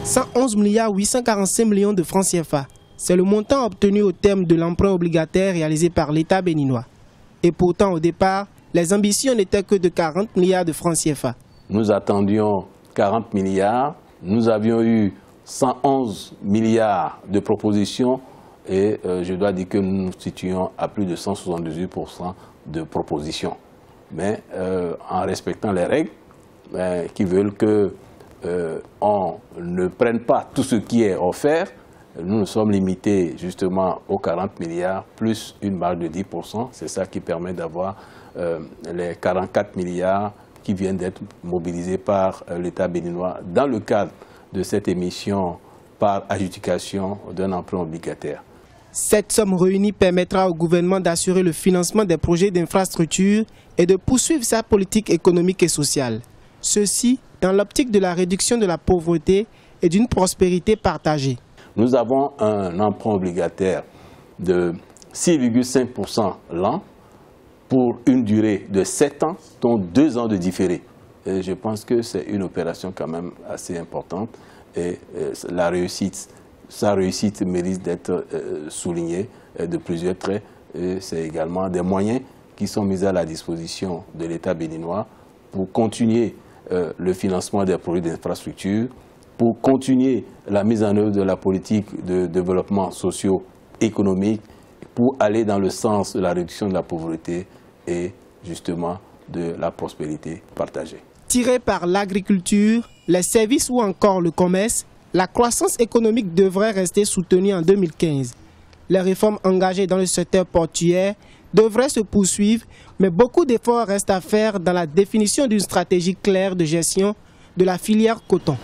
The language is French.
111 milliards 845 millions de francs CFA. C'est le montant obtenu au terme de l'emprunt obligataire réalisé par l'État béninois. Et pourtant, au départ, les ambitions n'étaient que de 40 milliards de francs CFA. Nous attendions 40 milliards, nous avions eu 111 milliards de propositions et je dois dire que nous nous situons à plus de 178% de propositions. Mais en respectant les règles qui veulent qu'on ne prenne pas tout ce qui est offert, nous nous sommes limités justement aux 40 milliards plus une marge de 10%. C'est ça qui permet d'avoir les 44 milliards qui viennent d'être mobilisés par l'État béninois dans le cadre de cette émission par adjudication d'un emprunt obligataire. Cette somme réunie permettra au gouvernement d'assurer le financement des projets d'infrastructure et de poursuivre sa politique économique et sociale. Ceci dans l'optique de la réduction de la pauvreté et d'une prospérité partagée. Nous avons un emprunt obligataire de 6,5% l'an pour une durée de 7 ans, dont 2 ans de différé. Et je pense que c'est une opération quand même assez importante et sa réussite mérite d'être soulignée de plusieurs traits. C'est également des moyens qui sont mis à la disposition de l'État béninois pour continuer le financement des projets d'infrastructure, pour continuer la mise en œuvre de la politique de développement socio-économique, pour aller dans le sens de la réduction de la pauvreté et justement de la prospérité partagée. Tirée par l'agriculture, les services ou encore le commerce, la croissance économique devrait rester soutenue en 2015. Les réformes engagées dans le secteur portuaire devraient se poursuivre, mais beaucoup d'efforts restent à faire dans la définition d'une stratégie claire de gestion de la filière coton.